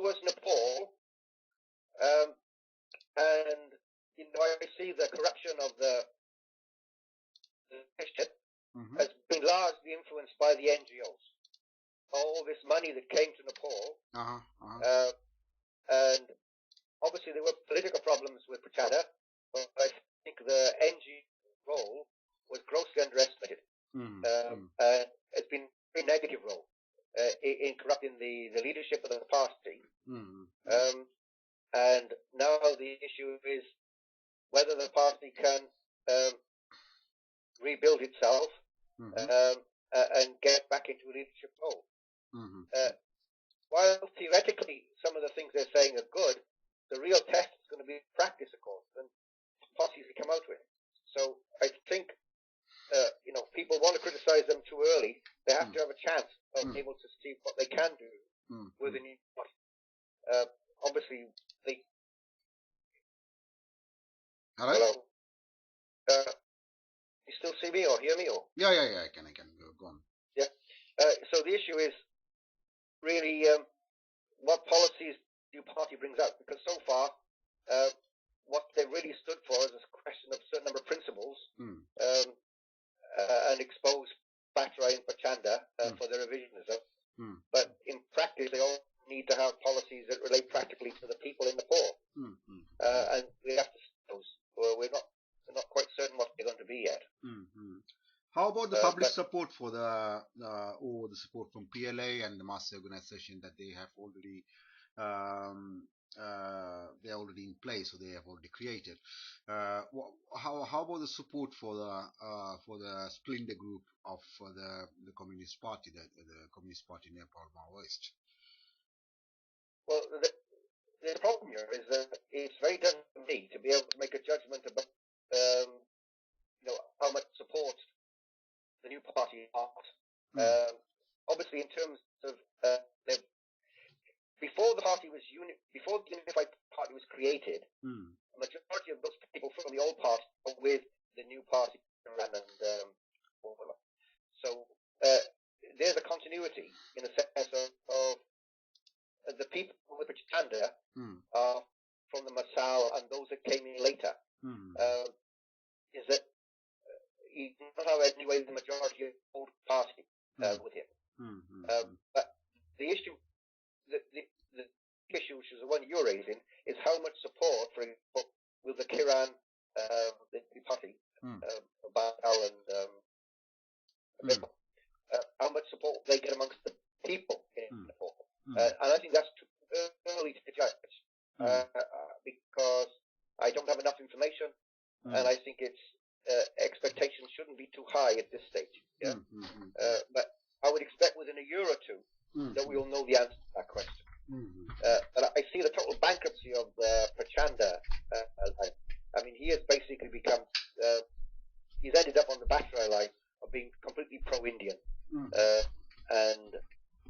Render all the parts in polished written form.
was Nepal, and I see the corruption of the leadership has been largely influenced by the NGOs. All this money that came to Nepal, and obviously there were political problems with Prachanda, but I think the NGO role was grossly underestimated. And it's been a very negative role in corrupting the leadership of the party. And now the issue is whether the party can rebuild itself and get back into a leadership role. While theoretically some of the things they're saying are good, the real test is going to be practice, of course, and policies they come out with. So I think, people want to criticize them too early. They have to have a chance of able to see what they can do with a new party. Obviously, Hello? You still see me or hear me? Or? Yeah, I can go on. Yeah. So the issue is really what policies the new party brings out, because so far what they really stood for is a question of a certain number of principles and expose Batra and Prachanda for their revisionism. But in practice, they all need to have policies that relate practically to the people in Nepal. And we have to those. We're not quite certain what they're going to be yet. How about the public support for the support from PLA and the mass organization that they have already they're already in place, or they have already created? How about the support for the splinter group of the Communist Party, the Communist Party Nepal Maoist? Well, the problem here is that it's very difficult for me to be able to make a judgment about how much support the new party got. Obviously, in terms of before the Unified Party was created, the majority of those people from the old party were with the new party, so there's a continuity in the sense of the people with Prachanda are from the Masal and those that came in later. Is that he does not have anyway the majority of the old party with him. But the issue, the issue, which is the one you're raising, is how much support, for example, will the Kiran, the party, Batal and how much support they get amongst the people in Nepal. And I think that's too early to judge because I don't have enough information, and I think it's expectations shouldn't be too high at this stage. Yeah? But I would expect within a year or two that we will know the answer to that question. But I see the total bankruptcy of Prachanda. I mean, he has basically become, he's ended up on the Batra line of being completely pro-Indian. And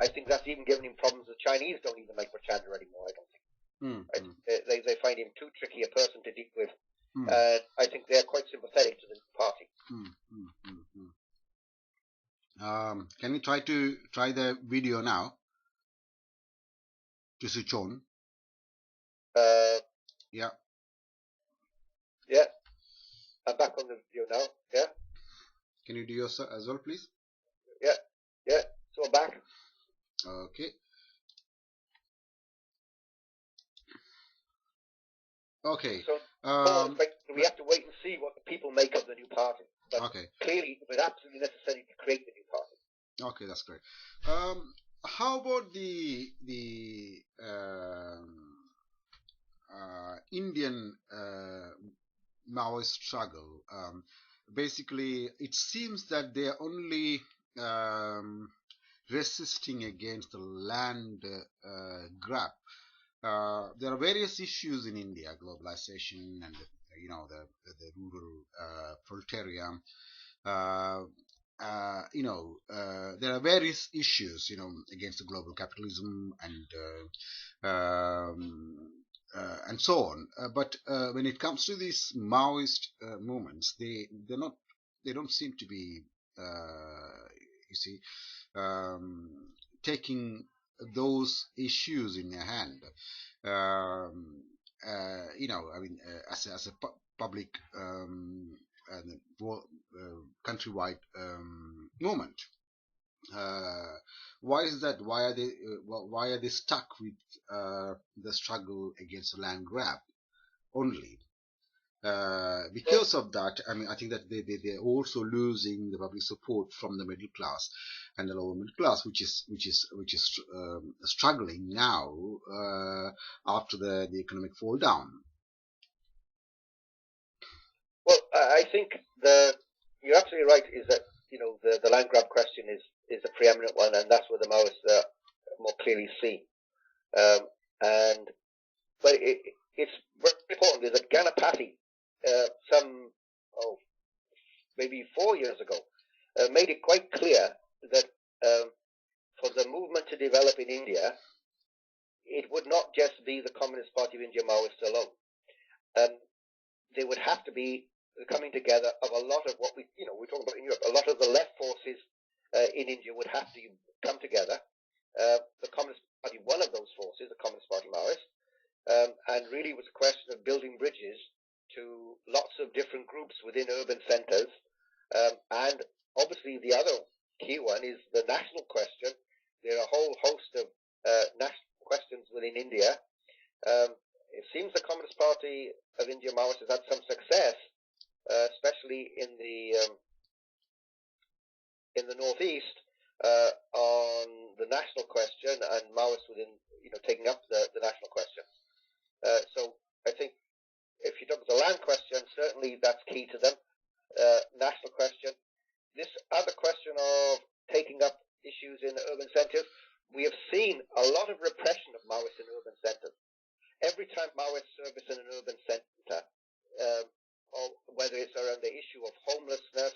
I think that's even given him problems. The Chinese don't even like Prachanda anymore, I don't think. They find him too tricky a person to deal with. I think they're quite sympathetic to the party. Can we try the video now? To switch on. Yeah. Yeah. I'm back on the video now. Yeah. Can you do yours as well, please? Yeah. Yeah. So I'm back. Okay. Okay. So we have to wait and see what the people make of the new party. But clearly, it was absolutely necessary to create the new party. Okay, that's great. How about the Indian Maoist struggle? Basically, it seems that they are only resisting against the land grab. There are various issues in India: globalization and the rural proletariat. There are various issues, against the global capitalism and so on. But when it comes to these Maoist movements, they don't seem to be, taking those issues in their hand. As a public countrywide movement. Why is that? Why are they stuck with the struggle against the land grab only? Because of that, I mean, I think that they're also losing the public support from the middle class and the lower middle class, which is struggling now after the economic fall down. Well, I think you're absolutely right. Is that the land grab question is a preeminent one, and that's where the Maoists are more clearly seen. But it's very important is that Ganapathy, maybe 4 years ago, made it quite clear that for the movement to develop in India, it would not just be the Communist Party of India Maoists alone. They would have to be the coming together of a lot of what we're talking about in Europe. A lot of the left forces in India would have to come together. The Communist Party, one of those forces, the Communist Party Maoist, and really was a question of building bridges to lots of different groups within urban centres. And obviously the other key one is the national question. There are a whole host of national questions within India. It seems the Communist Party of India Maoists has had some success, especially in the northeast, on the national question, and Maoists within taking up the national question. So I think if you look at the land question, certainly that's key to them. National question. This other question of taking up issues in urban centres, we have seen a lot of repression of Maoists in urban centres. Every time Maoists service in an urban centre, or whether it's around the issue of homelessness,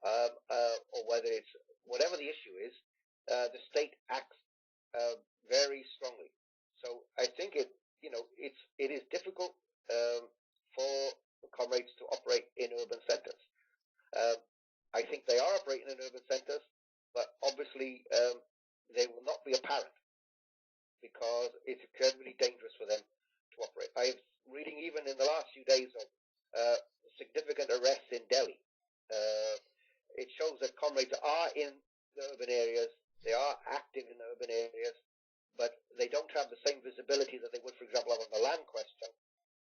or whether it's whatever the issue is, the state acts very strongly. So I think it is difficult for the comrades to operate in urban centres. I think they are operating in urban centres, but obviously they will not be apparent because it's incredibly dangerous for them to operate. I'm reading even in the last few days of significant arrests in Delhi. It shows that comrades are in the urban areas, they are active in the urban areas, but they don't have the same visibility that they would, for example, have on the land question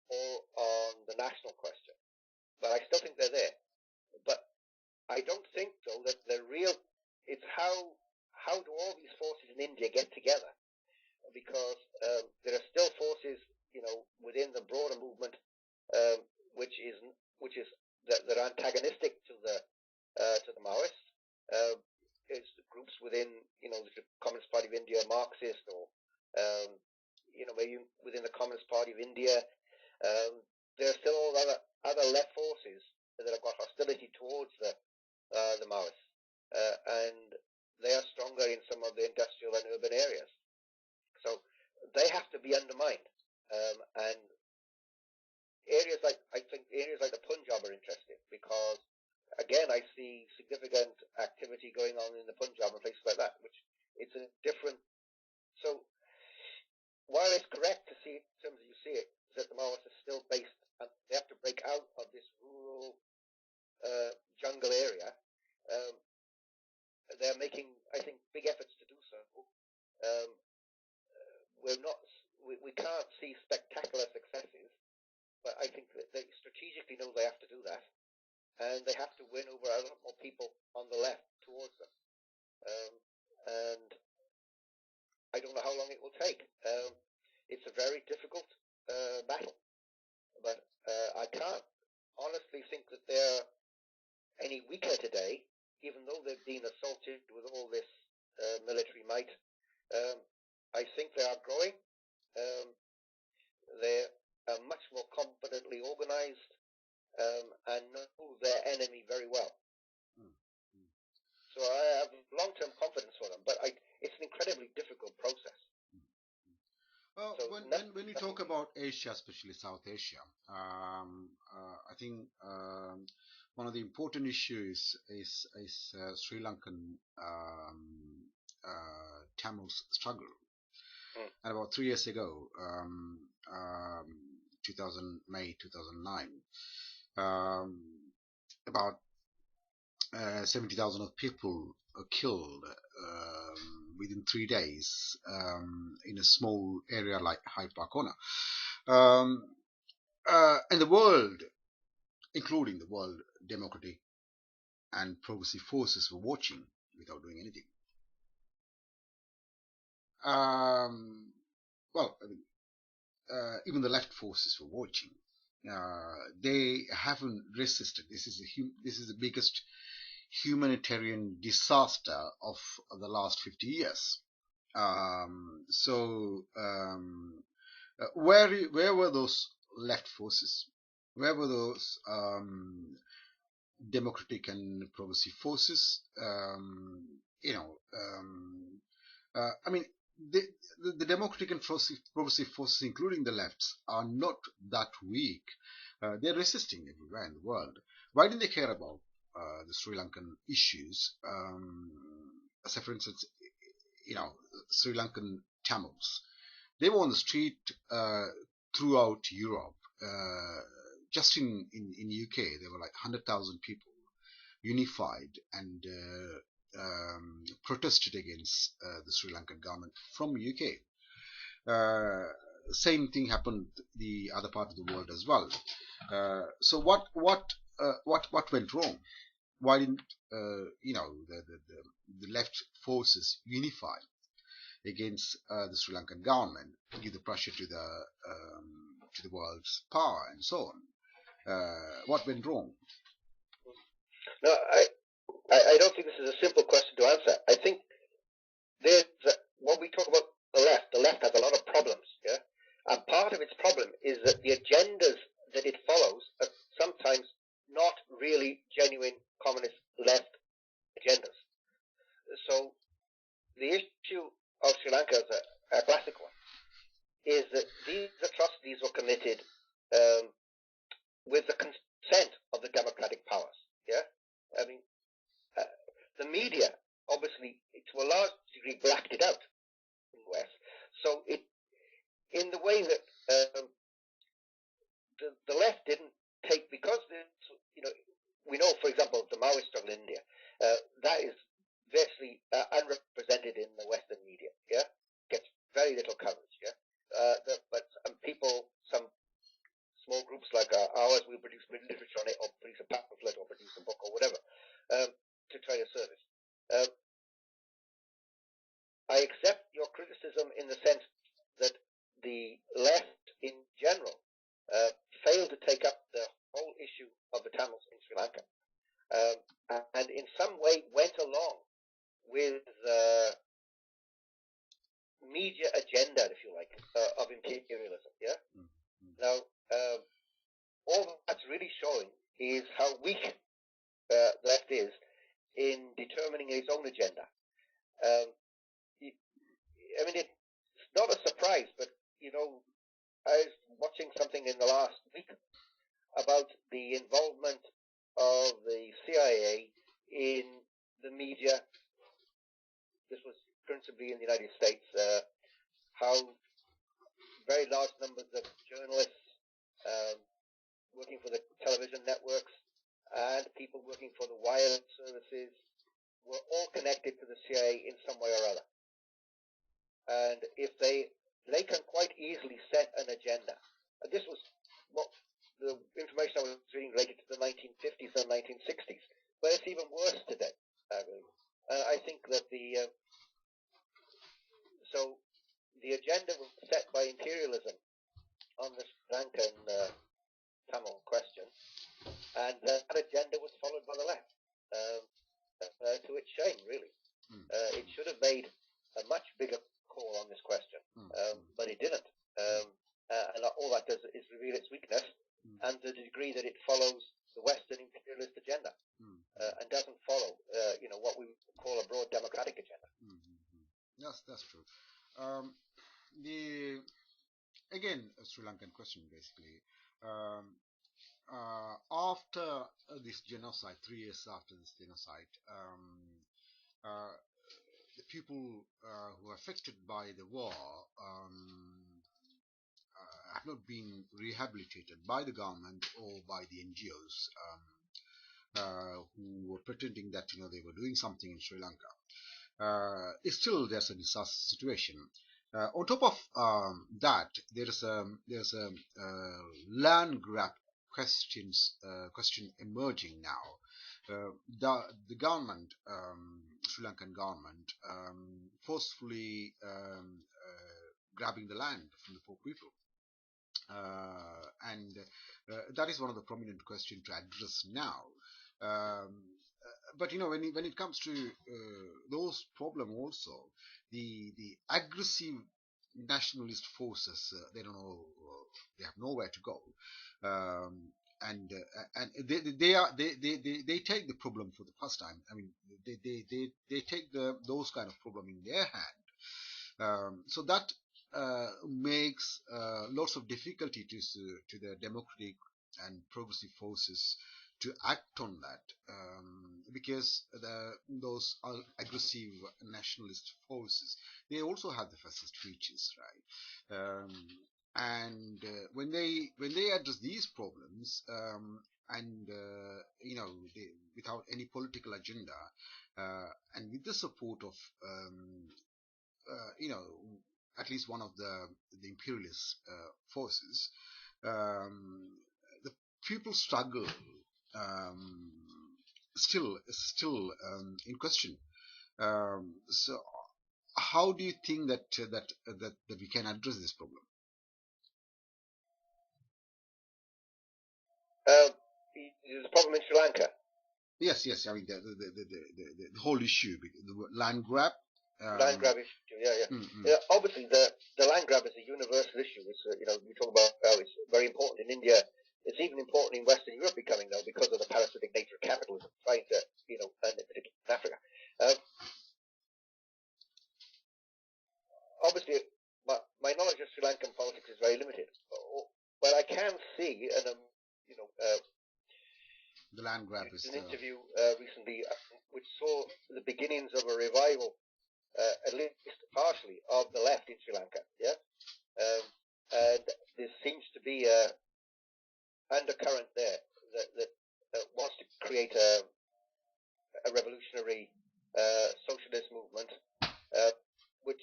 or on the national question. But I still think they're there. But I don't think, though, that it's how do all these forces in India get together? Because there are still forces, within the broader movement, which is that are antagonistic to the Maoists. It's groups within, the Communist Party of India, Marxist, or maybe within the Communist Party of India. There are still all other left forces that have got hostility towards the Maoists, and they are stronger in some of the industrial and urban areas. So they have to be undermined, and I think areas like the Punjab are interesting because, again, I see significant activity going on in the Punjab and places like that, which it's a different. So while it's correct to see, in terms of you see it, is that the Maoists are still based, and they have to break out of this rural jungle area. They're making, I think, big efforts to do so. We can't see spectacular successes, but I think that they strategically know they have to do that, and they have to win over a lot more people on the left towards them. And I don't know how long it will take. It's a very difficult battle, but I can't honestly think that they're any weaker today, even though they've been assaulted with all this military might. I think they are growing. They are much more competently organized and know their enemy very well. So I have long-term confidence for them, but it's an incredibly difficult process. Well, so when you talk about Asia, especially South Asia, I think one of the important issues is Sri Lankan Tamil struggle. And about 3 years ago, May 2009, about 70,000 of people killed within 3 days in a small area like Hyde Park Corner. And the world, including the world democratic and progressive forces, were watching without doing anything. Well, I mean, even the left forces were watching. They haven't resisted. This is the biggest humanitarian disaster of the last 50 years. Where were those left forces? Where were those democratic and progressive forces? I mean, the democratic and progressive forces, including the lefts, are not that weak. They're resisting everywhere in the world. Why didn't they care about the Sri Lankan issues? Say, for instance, Sri Lankan Tamils. They were on the street throughout Europe. Just in UK, there were like 100,000 people unified and protested against the Sri Lankan government from UK. Same thing happened the other part of the world as well. So what went wrong? Why didn't the left forces unify against the Sri Lankan government, give the pressure to the world's power and so on? What went wrong? No, I don't think this is a simple question to answer. I think when we talk about the left has a lot of problems, yeah? And part of its problem is that the agendas that it follows are sometimes not really genuine communist left agendas. So the issue of Sri Lanka is a classic one, is that these atrocities were committed with the consent of the democratic powers, yeah? I mean, the media, obviously, to a large degree, blacked it out in the West. So in the way that the left didn't take, because we know, for example, the Maoist struggle in India, that is virtually unrepresented in the Western media. Yeah, gets very little coverage. Yeah, but some small groups like ours, will produce literature on it, or produce a pamphlet, or produce a book, or whatever, to try to service. I accept your criticism in the sense that the left in general failed to take up the whole issue of the Tamils in Sri Lanka, and in some way went along with the media agenda, if you like, of imperialism. Yeah. Mm-hmm. Now, all that's really showing is how weak the left is in determining its own agenda. I mean, it's not a surprise, but I was watching something in the last week about the involvement of the CIA in the media. This was principally in the United States. How very large numbers of journalists working for the television networks and people working for the wireless services were all connected to the CIA in some way or other. And if they can quite easily set an agenda. And this was what the information I was reading related to the 1950s and 1960s. But it's even worse today, I believe. I think that the agenda was set by imperialism on the Sri Lankan Tamil question, and that agenda was followed by the left. To its shame, really. It should have made a much bigger call on this question, but it didn't. And all that does is reveal its weakness and the degree that it follows the Western imperialist agenda and doesn't follow, what we call a broad democratic agenda. Yes, that's true. The a Sri Lankan question, basically. After this genocide, 3 years after this genocide, the people who are affected by the war have not been rehabilitated by the government or by the NGOs who were pretending that they were doing something in Sri Lanka. Still, there's a disaster situation. On top of that, there's a land grab question emerging now. The government, Sri Lankan government, forcefully grabbing the land from the poor people. And that is one of the prominent questions to address now. But when it comes to those problems also, the aggressive nationalist forces, they don't know, they have nowhere to go, and they take the problem for the first time. I mean, they take those kind of problem in their hand. So that makes lots of difficulty to the democratic and progressive forces to act on that, because those aggressive nationalist forces, they also have the fascist features, right? And when they address these problems, and without any political agenda, and with the support of at least one of the imperialist forces, the people struggle still in question. So how do you think that we can address this problem? The problem in Sri Lanka. Yes. I mean the whole issue, the land grab. Land grab issue, yeah. Obviously, the land grab is a universal issue. It's we talk about how it's very important in India. It's even important in Western Europe becoming now because of the parasitic nature of capitalism, trying to and particularly in Africa. Obviously, my knowledge of Sri Lankan politics is very limited, but I can see, and the land grab is an interview recently which saw the beginnings of a revival, at least partially, of the left in Sri Lanka. Yeah, and there seems to be a undercurrent there that wants to create a revolutionary socialist movement, which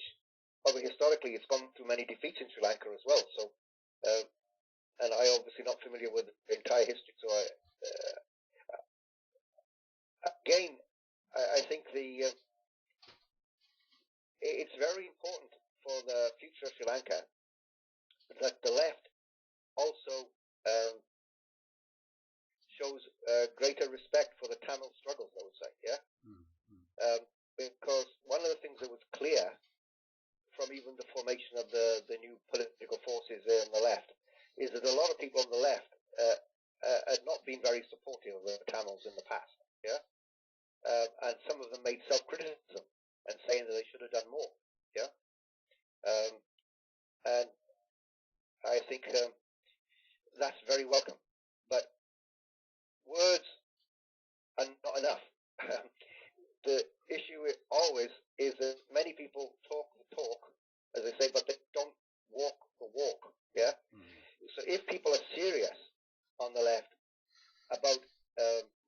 historically it's gone through many defeats in Sri Lanka as well. So, and I obviously not familiar with the entire history, so I think it's very important for the future of Sri Lanka that the left also shows greater respect for the Tamil struggles, I would say, yeah? Because one of the things that was clear from even the formation of the new political forces there on the left is that a lot of people on the left had not been very supportive of the Tamils in the past, yeah? And some of them made self-criticism and saying that they should have done more, yeah? And I think that's very welcome. But words are not enough. The issue always is that many people talk the talk, as they say, but they don't walk the walk. Yeah. So if people are serious on the left about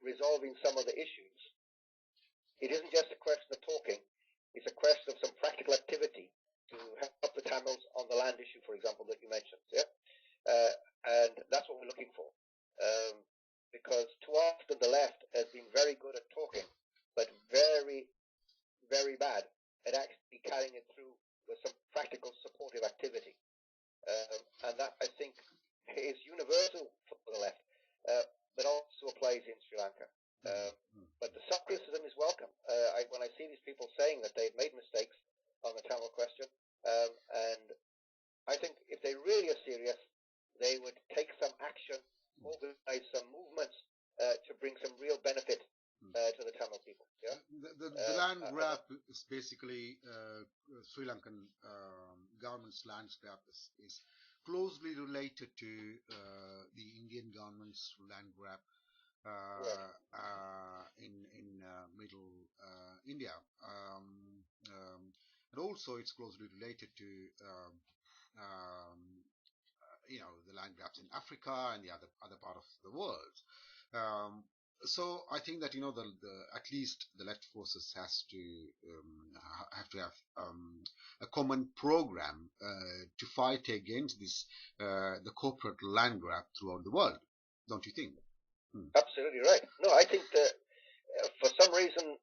resolving some of the issues, it isn't just a question of talking; it's a question of some practical activity to help the Tamils on the land issue, for example, that you mentioned. Yeah. And that's what we're looking for. Because too often the left has been very good at talking, but very, very bad at actually carrying it through with some practical supportive activity. And that, I think, is universal for the left, but also applies in Sri Lanka. But the self-criticism is welcome. When I see these people saying that they've made mistakes on the Tamil question, and I think if they really are serious, they would take some action, organize some movements to bring some real benefit to the Tamil people. Yeah? The land grab is basically Sri Lankan government's land grab is closely related to the Indian government's land grab in middle India. and also it's closely related to um, the land grabs in Africa and the other part of the world. Um, so I think that at least the left forces has to have a common program to fight against this the corporate land grab throughout the world. Don't you think? Absolutely right. No, I think that for some reason,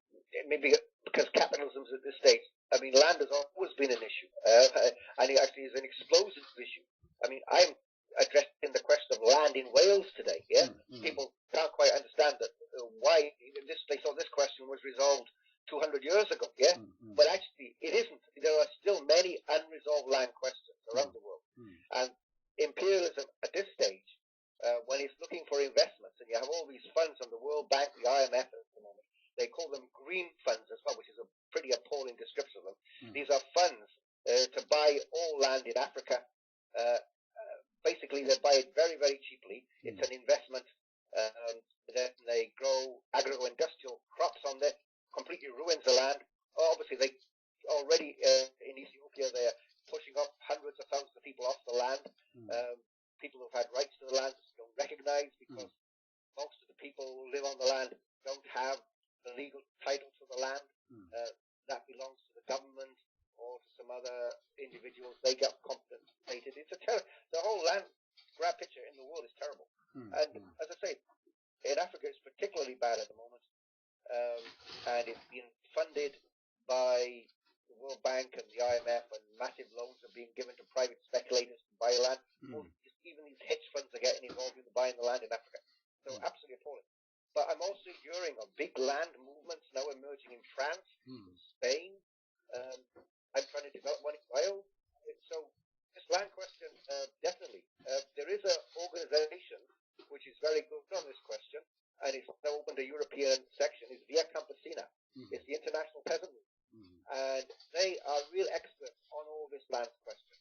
maybe because capitalism's at this stage, I mean, land has always been an issue, and it actually is an explosive issue. I mean, I'm addressing the question of land in Wales today. Yeah, people can't quite understand that why they thought this question was resolved 200 years ago. Yeah, but actually it isn't. There are still many unresolved land questions around the world, and imperialism at this stage, when it's looking for investments, and you have all these funds from the World Bank, the IMF at the moment. They call them green funds as well, which is a pretty appalling description of them. These are funds to buy all land in Africa. Basically, they buy it very, very cheaply. It's an investment. Then they grow agro-industrial crops on there, completely ruins the land. Obviously, they already in Ethiopia, they're pushing off hundreds of thousands of people off the land. People who've had rights to the land don't recognize because most of the people who live on the land don't have the legal title to the land. That belongs to the government or to some other individuals. They get compensated. The whole land grab picture in the world is terrible. And as I say, in Africa it's particularly bad at the moment. And it's been funded by the World Bank and the IMF, and massive loans are being given to private speculators to buy land. Even these hedge funds are getting involved in buying the land in Africa. So absolutely appalling. But I'm also hearing of big land movements now emerging in France, Spain. I'm trying to develop one in Wales. So this land question, definitely. There is an organization which is very good on this question, and it's now opened a European section. It's Via Campesina. It's the International Peasant Movement. And they are real experts on all this land question.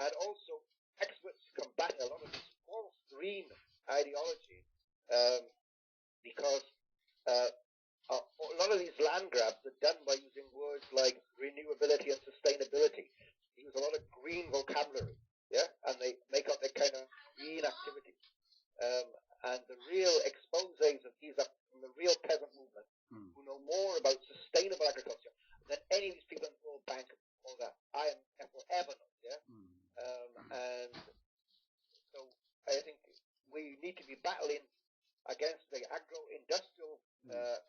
And also experts combating a lot of this false green ideology, because a lot of these land grabs are done by using words like renewability and sustainability. They use a lot of green vocabulary, and they make up their kind of green activities. And the real exposés of these are from the real peasant movement, who know more about sustainable agriculture than any of these people in the World Bank or the IMF will ever know. And so I think we need to be battling against the agro-industrial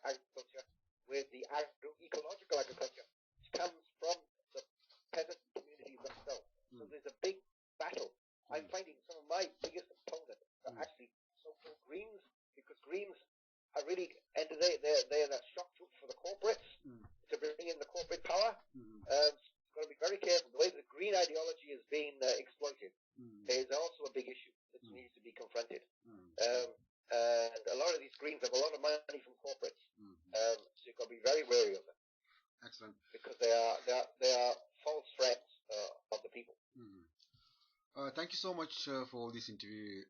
agriculture with the agro-ecological agriculture, which comes from the peasant communities themselves. So there's a big battle. I'm finding some of my biggest opponents are actually so-called Greens, because Greens are really, they're that shock troop for the corporates to bring in the corporate power. Got to be very careful. The way the green ideology is being exploited is also a big issue that needs to be confronted. And a lot of these Greens have a lot of money from corporates, so you've got to be very wary of them. Excellent. Because they are false friends of the people. Thank you so much for this interview.